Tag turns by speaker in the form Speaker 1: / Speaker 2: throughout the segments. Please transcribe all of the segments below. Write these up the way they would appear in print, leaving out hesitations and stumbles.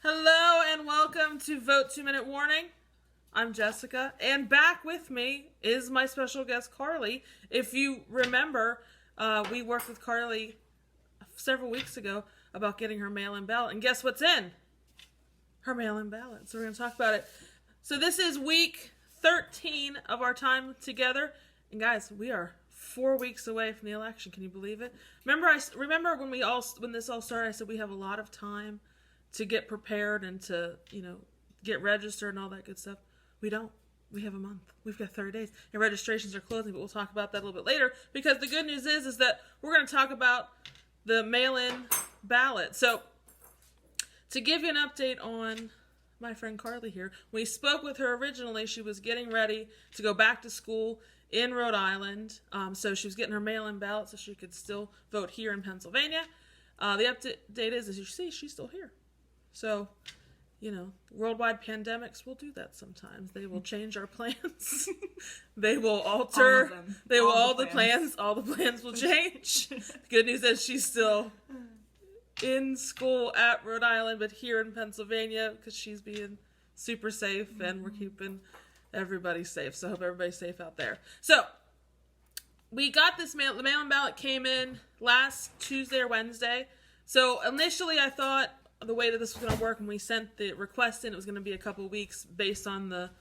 Speaker 1: Hello and welcome to Vote 2 Minute Warning. I'm Jessica, and back with me is my special guest Carly. If you remember, we worked with Carly several weeks ago about getting her mail-in ballot, and guess what's in? Her mail-in ballot. So we're going to talk about it. So this is week 13 of our time together, and guys, we are 4 weeks away from the election. Can you believe it? Remember when this all started, I said we have a lot of time to get prepared and to, get registered and all that good stuff. We don't. We have a month. We've got 30 days. And registrations are closing, but we'll talk about that a little bit later, because the good news is that we're going to talk about the mail-in ballot. So to give you an update on my friend Carly here, we spoke with her originally. She was getting ready to go back to school in Rhode Island. So she was getting her mail-in ballot so she could still vote here in Pennsylvania. The update is, as you see, she's still here. So, worldwide pandemics will do that sometimes. They will change our plans. They will alter. All the plans will change. The good news is she's still in school at Rhode Island, but here in Pennsylvania, because she's being super safe, and we're keeping everybody safe. So I hope everybody's safe out there. So we got this the mail-in ballot came in last Tuesday or Wednesday. So initially I thought the way that this was going to work, when we sent the request in, it was going to be a couple weeks based on the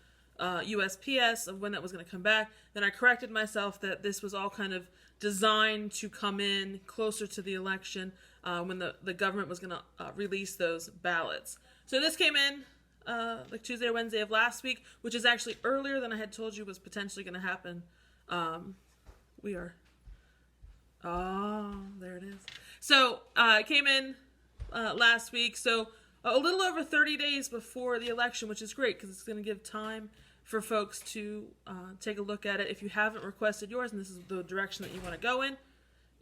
Speaker 1: USPS of when that was going to come back. Then I corrected myself that this was all kind of designed to come in closer to the election when the government was going to release those ballots. So this came in like Tuesday or Wednesday of last week, which is actually earlier than I had told you was potentially going to happen. There it is. So it came in last week, so a little over 30 days before the election, which is great because it's going to give time for folks to take a look at it. If you haven't requested yours and this is the direction that you want to go in,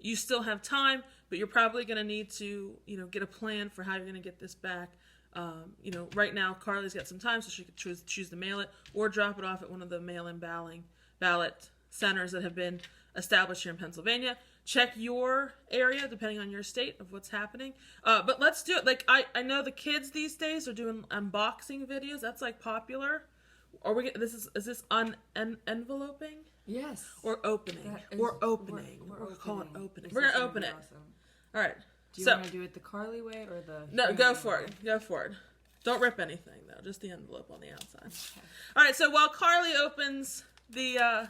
Speaker 1: you still have time, but you're probably going to need to get a plan for how you're going to get this back. Right now Carly's got some time, so she could choose to mail it or drop it off at one of the mail-in ballot centers that have been established here in Pennsylvania. Check your area, depending on your state, of what's happening. But let's do it. Like, I know the kids these days are doing unboxing videos. That's, like, popular. Is this enveloping?
Speaker 2: Yes.
Speaker 1: Or opening? We're opening. We're calling it opening. We're going to open it.
Speaker 2: Awesome.
Speaker 1: All right.
Speaker 2: Do you want to do it the Carly way or the...
Speaker 1: No, go for it. Go for it. Don't rip anything, though. Just the envelope on the outside. Okay. All right, so while Carly opens the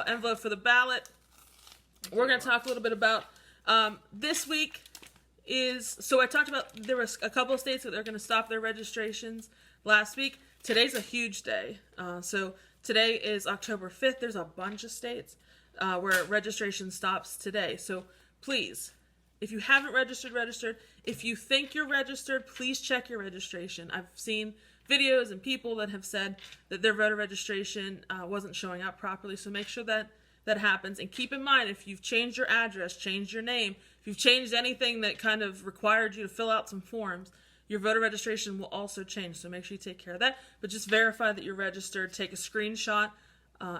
Speaker 1: envelope for the ballot, we're going to talk a little bit about this week so I talked about there was a couple of states that they're going to stop their registrations last week. Today's a huge day. So today is October 5th. There's a bunch of states where registration stops today. So please, if you haven't registered. If you think you're registered, please check your registration. I've seen videos and people that have said that their voter registration wasn't showing up properly. So make sure that happens. And keep in mind, if you've changed your address, changed your name, if you've changed anything that kind of required you to fill out some forms, your voter registration will also change. So make sure you take care of that. But just verify that you're registered. Take a screenshot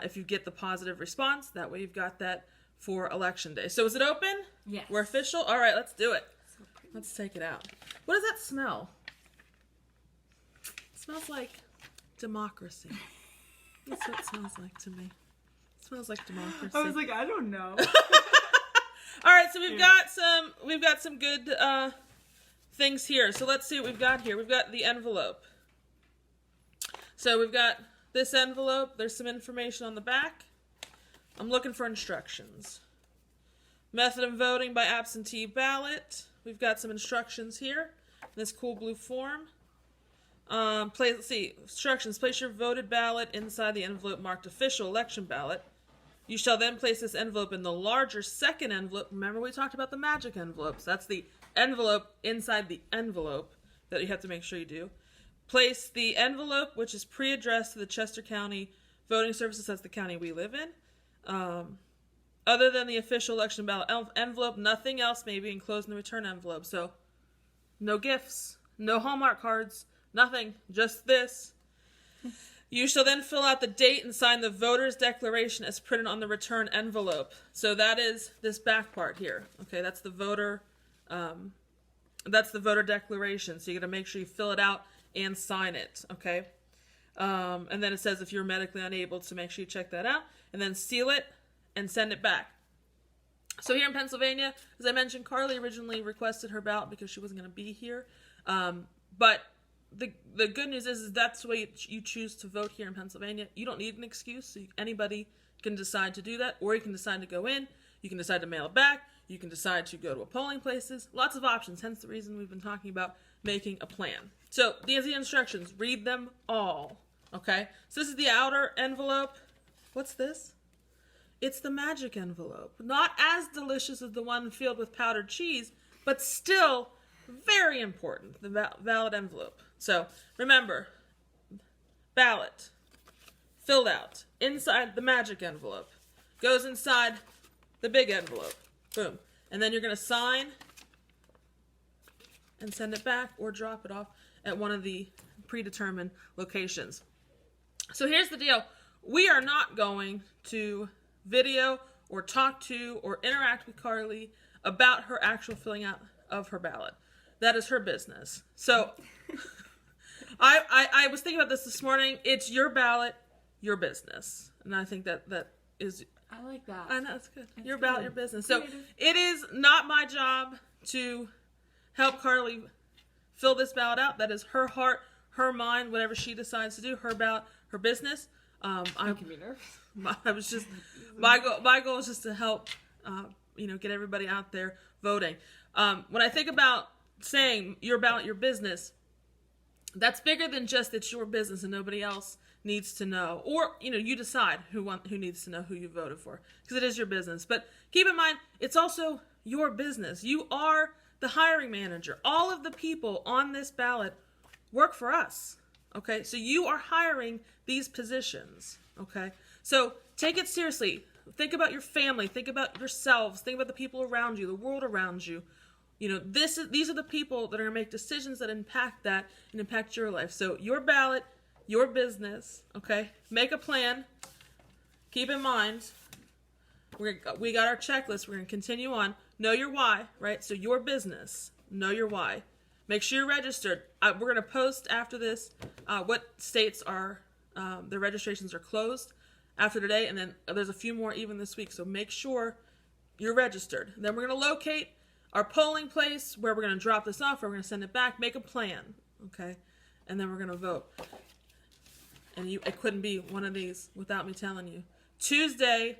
Speaker 1: if you get the positive response. That way you've got that for Election Day. So is it open?
Speaker 2: Yes.
Speaker 1: We're official? All right, let's do it. So let's take it out. What does that smell? It smells like democracy. That's what it smells like to me. Smells like democracy.
Speaker 2: I was like, I don't know.
Speaker 1: All right, so we've got some good things here. So let's see what we've got here. We've got the envelope. So we've got this envelope. There's some information on the back. I'm looking for instructions. Method of voting by absentee ballot. We've got some instructions here. This cool blue form. Let's see. Instructions. Place your voted ballot inside the envelope marked official election ballot. You shall then place this envelope in the larger second envelope. Remember we talked about the magic envelopes. That's the envelope inside the envelope that you have to make sure you do. Place the envelope, which is pre-addressed to the Chester County Voting Services. That's the county we live in. Other than the official election ballot envelope, nothing else may be enclosed in the return envelope. So no gifts, no Hallmark cards, nothing, just this. You shall then fill out the date and sign the voter's declaration as printed on the return envelope. So that is this back part here. Okay, that's the voter That's the voter declaration. So you got to make sure you fill it out and sign it, okay? And then it says if you're medically unable to make sure you check that out. And then seal it and send it back. So here in Pennsylvania, as I mentioned, Carly originally requested her ballot because she wasn't going to be here. But the good news is that's the way you choose to vote here in Pennsylvania. You don't need an excuse. So anybody can decide to do that, or you can decide to go in. You can decide to mail it back. You can decide to go to a polling places. Lots of options, hence the reason we've been talking about making a plan. So these are the instructions. Read them all, okay? So this is the outer envelope. What's this? It's the magic envelope. Not as delicious as the one filled with powdered cheese, but still very important, the ballot envelope. So remember, ballot, filled out, inside the magic envelope, goes inside the big envelope. Boom. And then you're going to sign and send it back or drop it off at one of the predetermined locations. So here's the deal. We are not going to video or talk to or interact with Carly about her actual filling out of her ballot. That is her business. So I was thinking about this morning. It's your ballot, your business. And I think that is...
Speaker 2: I like that.
Speaker 1: I know, it's good.
Speaker 2: It's
Speaker 1: Your
Speaker 2: good.
Speaker 1: ballot, your business. So
Speaker 2: Creative.
Speaker 1: it is not my job to help Carly fill this ballot out. That is her heart, her mind, whatever she decides to do, her ballot, her business.
Speaker 2: I can be nervous.
Speaker 1: I was just my goal is just to help get everybody out there voting. When I think about saying your ballot, your business, that's bigger than just it's your business and nobody else needs to know, or you decide who needs to know who you voted for, because it is your business. But keep in mind, it's also your business. You are the hiring manager. All of the people on this ballot work for us. Okay, so you are hiring these positions. Okay, so take it seriously. Think about your family. Think about yourselves. Think about the people around you, the world around you. These are the people that are going to make decisions that impact that and impact your life. So your ballot, your business, okay? Make a plan. Keep in mind, we got our checklist. We're going to continue on. Know your why, right? So your business, know your why. Make sure you're registered. We're going to post after this what states are, their registrations are closed after today, and then there's a few more even this week. So make sure you're registered. Then we're going to locate our polling place where we're going to drop this off, or we're going to send it back. Make a plan, okay? And then we're going to vote. And it couldn't be one of these without me telling you. Tuesday,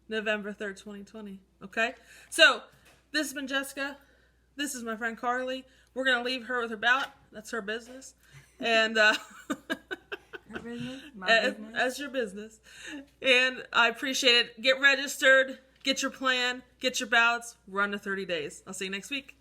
Speaker 1: November 3rd, 2020. Okay? So, this has been Jessica. This is my friend Carly. We're going to leave her with her ballot. That's her business. And,
Speaker 2: Her business? My business?
Speaker 1: as your business. And I appreciate it. Get registered. Get your plan. Get your ballots. Run to 30 days. I'll see you next week.